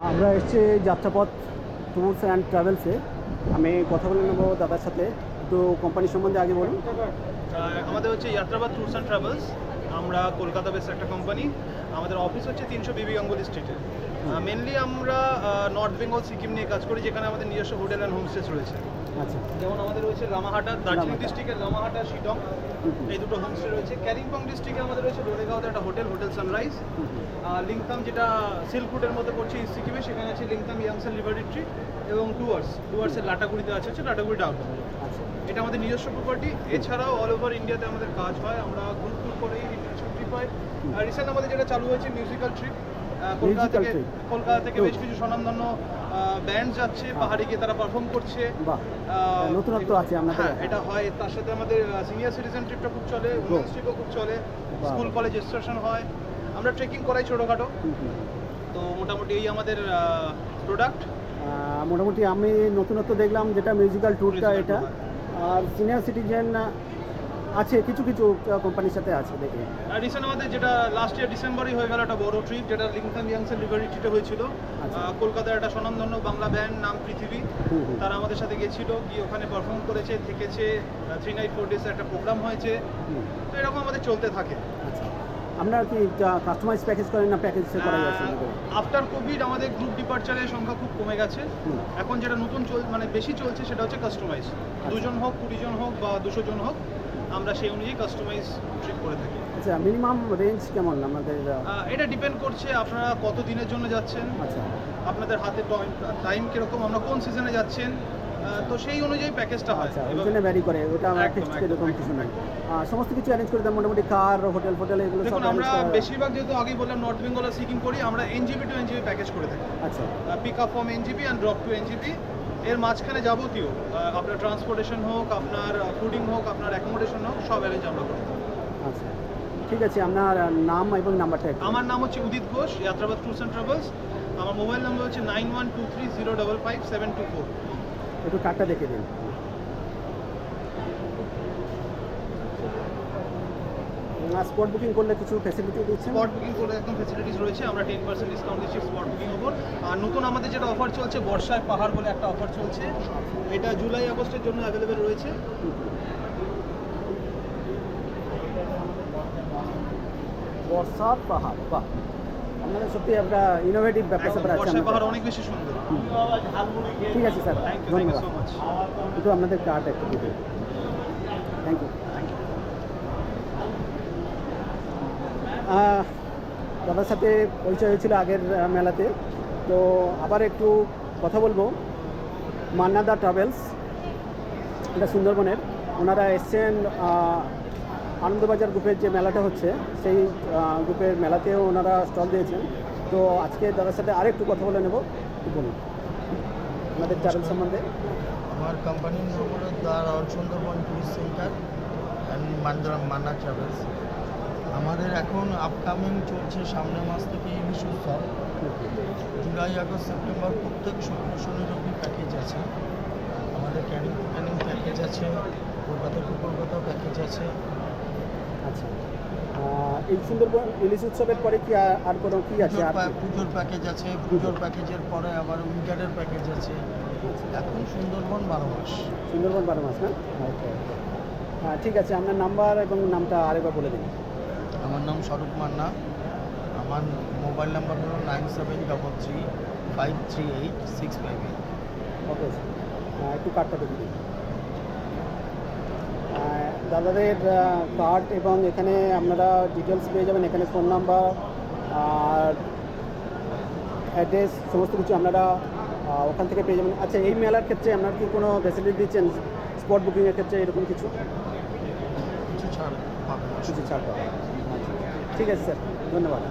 আমরা এসেছি যাত্রাপথ tours and ট্রাভেলসে। আমি কথা বলে নেবো দাদার সাথে। তো কোম্পানি সম্বন্ধে আগে বলুন। আমাদের হচ্ছে যাত্রাবাদ ট্যুরস অ্যান্ড ট্রাভেলস। আমরা কলকাতা বেস একটা কোম্পানি। আমাদের অফিস হচ্ছে 300 বিবি গাঙ্গুলি স্ট্রিটে। মেনলি আমরা নর্থ বেঙ্গল সিকিম নিয়ে কাজ করি, যেখানে আমাদের নিজস্ব হোটেল অ্যান্ড হোমস্টেস রয়েছে। আচ্ছা, যেমন আমাদের রয়েছে লামাহাটা, দার্জিলিং ডিস্ট্রিক্টের লামাহাটা, শিটং, এই দুটো হোমস্টে রয়েছে। কালিম্পং ডিস্ট্রিক্টে আমাদের রয়েছে ডোরেগাঁওতে একটা হোটেল সানরাইজ। লিংতাম, যেটা সিল্ক রুটের মধ্যে পড়ছে ইস্ট সিকিমে, সেখানে আছে লিংতাম ইয়াংসেল রিভার রিট্রিট। এবং ডুয়ার্সের লাটাগুড়িতে আছে লাটাগুড়ি ডাউন। আচ্ছা, এটা আমাদের নিজস্ব প্রপার্টি। এছাড়াও অল ওভার ইন্ডিয়াতে আমাদের কাজ হয়। আমরা গ্রুপ ট্যুর করেই ইন্টারন্যাশনাল ট্রিপ হয়। রিসেন্ট আমাদের যেটা চালু হয়েছে মিউজিক্যাল ট্রিপ। কলকাতা থেকে বেশ কিছু স্বনামধন্য ব্যান্ড যাচ্ছে, পাহাড়ে গিয়ে তারা পারফর্ম করছে। বাহ, নতুনত্ব আছে আপনাদের। হ্যাঁ, এটা হয়। তার সাথে আমাদের সিনিয়র সিটিজেন ট্রিপটা খুব চলে, উমেন্স ট্রিপও খুব চলে, স্কুল কলেজ এক্সকারশন হয়। আমরা ট্রেকিং করাই ছোটোখাটো। তো মোটামুটি এই আমাদের প্রোডাক্ট। মোটামুটি আমি নতুনত্ব দেখলাম যেটা মিউজিক্যাল ট্যুরটা, এটা আর সিনিয়র সিটিজেন আছে, কিছু কিছু কোম্পানির সাথে আছে দেখি। রিসেন্ট আমাদের যেটা লাস্ট ইয়ার ডিসেম্বরই হয়ে গেল একটা বড় ট্রিপ, যেটা লিংথাম ইয়াংসেল রিভার রিট্রিটে হয়েছিল। কলকাতার একটা স্বনামধন্য বাংলা ব্যান্ড নাম পৃথিবী, তারা আমাদের সাথে গিয়েছিল, গিয়ে ওখানে পারফর্ম করেছে, থেকেছে। 3 নাইট 4 ডেজ একটা প্রোগ্রাম হয়েছে। তো এরকম আমাদের চলতে থাকে। আচ্ছা, আপনারা কি কাস্টমাইজ প্যাকেজ করেন না প্যাকেজ করা যাচ্ছে? আফটার কোভিড আমাদের গ্রুপ ডিপার্চারের সংখ্যা খুব কমে গেছে। এখন যেটা নতুন মানে বেশি চলছে সেটা হচ্ছে কাস্টমাইজ। 2 জন হোক, 20 জন হোক বা 200 জন হোক, আমরা সেই অনুযায়ী কাস্টমাইজ ট্রিপ করে থাকি। আচ্ছা, মিনিমাম রেঞ্জ কেমন আমাদের? এটা ডিপেন্ড করছে আপনারা কত দিনের জন্য যাচ্ছেন, আচ্ছা, আপনাদের হাতে টাইম কীরকম, আমরা কোন সিজনে যাচ্ছেন, তো সেই অনুযায়ী প্যাকেজটা হয়। আচ্ছা, ওই জন্য ভ্যারি করে, ওটা আমরা ফিক্সড এরকম কিছু নাই। সমস্ত কিছু অ্যারেঞ্জ করে দেন মোটামুটি, কার, হোটেল এগুলো সব? দেখুন, আমরা বেশিরভাগ, যেহেতু আগেই বললাম, নর্থ বেঙ্গল আর সিকিম করি, আমরা এনজিপি টু এনজিপি প্যাকেজ করে থাকি। আচ্ছা, pick up from NJP and drop to NJP. এর মাঝখানে যাবতীয় আপনার ট্রান্সপোর্টেশন হোক, আপনার ফুডিং হোক, আপনার অ্যাকোমোডেশন হোক, সব অ্যারেঞ্জ আমরা করি। আচ্ছা, ঠিক আছে। আপনার নাম এবং নাম্বারটা একটু। আমার নাম হচ্ছে উদিত ঘোষ, যাত্রাবাদ ট্যুরস অ্যান্ড ট্রাভেলস। আমার মোবাইল নাম্বার হচ্ছে 9123055724। একটু কার্ডটা দেখে দিন। স্পট বুকিং করলে কিছু ফ্যাসিলিটি দিচ্ছেন? স্পট বুকিং করলে একদম ফ্যাসিলিটিস রয়েছে। আমরা 10% ডিসকাউন্ট দিচ্ছি স্পট বুকিং ওপর। আর নতুন আমাদের যেটা অফার চলছে, বর্ষায় পাহাড় বলে একটা অফার চলছে, এটা জুলাই আগস্টের জন্য অ্যাভেলেবেল রয়েছে। বর্ষার পাহাড়, বাহ, আপনাদের সত্যি একটা ইনোভেটিভ ব্যাপার স্যাপার আছে। বর্ষার পাহাড় অনেক বেশি সুন্দর। ঠিক আছে স্যার, থ্যাংক ইউ ধন্যবাদ। So much. একটু আপনাদের কার্ড একটু দিতে। Thank you. দাদার সাথে পরিচয় হয়েছিল আগের মেলাতে, তো আবার একটু কথা বলবো। মান্নাদা ট্রাভেলস, এটা সুন্দরবনের, ওনারা এসছেন আনন্দবাজার গ্রুপের যে মেলাটা হচ্ছে সেই গ্রুপের মেলাতেও ওনারা স্টল দিয়েছেন। তো আজকে দাদার সাথে আরেকটু কথা বলে নেব। বলুন আমাদের ট্রাভেল সম্বন্ধে। আমার কোম্পানির নাম হলো the royal Sundarban tourist centre and Manna travels. আমাদের এখন আপকামিং চলছে সামনের মাস থেকে ইলিশ উৎসব। জুলাই, আগস্ট, সেপ্টেম্বর প্রত্যেক শুক্র, শনি, রবি প্যাকেজ আছে। আমাদের ক্যানিং প্যাকেজ আছে, কলকাতা টু কলকাতা প্যাকেজ আছে। আচ্ছা, এই সুন্দরবন ইলিশ উৎসবের পরে কি আর কোনো কি আছে? পুজোর প্যাকেজ আছে, পুজোর প্যাকেজের পরে আবার উইন্টারের প্যাকেজ আছে। এখন সুন্দরবন 12 মাস। সুন্দরবন 12 মাস, না? ওকে, ঠিক আছে। আপনার নাম্বার এবং নামটা আরেকবার বলে দিন। আমার নাম স্বরূপ মান্না। আমার মোবাইল নাম্বার হলো 9733538658। ওকে, একটু কার্ডটা দেখে দিন। দাদাদের কার্ড এবং এখানে আপনারা ডিটেলস পেয়ে যাবেন। এখানে ফোন নাম্বার আর অ্যাড্রেস সমস্ত কিছু আপনারা ওখান থেকে পেয়ে যাবেন। আচ্ছা, এই মেলার ক্ষেত্রে আপনারা কি কোনো ফ্যাসিলিটি দিচ্ছেন স্পট বুকিংয়ের ক্ষেত্রে, এরকম কিছু? কিছু ছাড় পাবেন। কিছু ছাড় পাবেন। আচ্ছা, ঠিক আছে স্যার, ধন্যবাদ।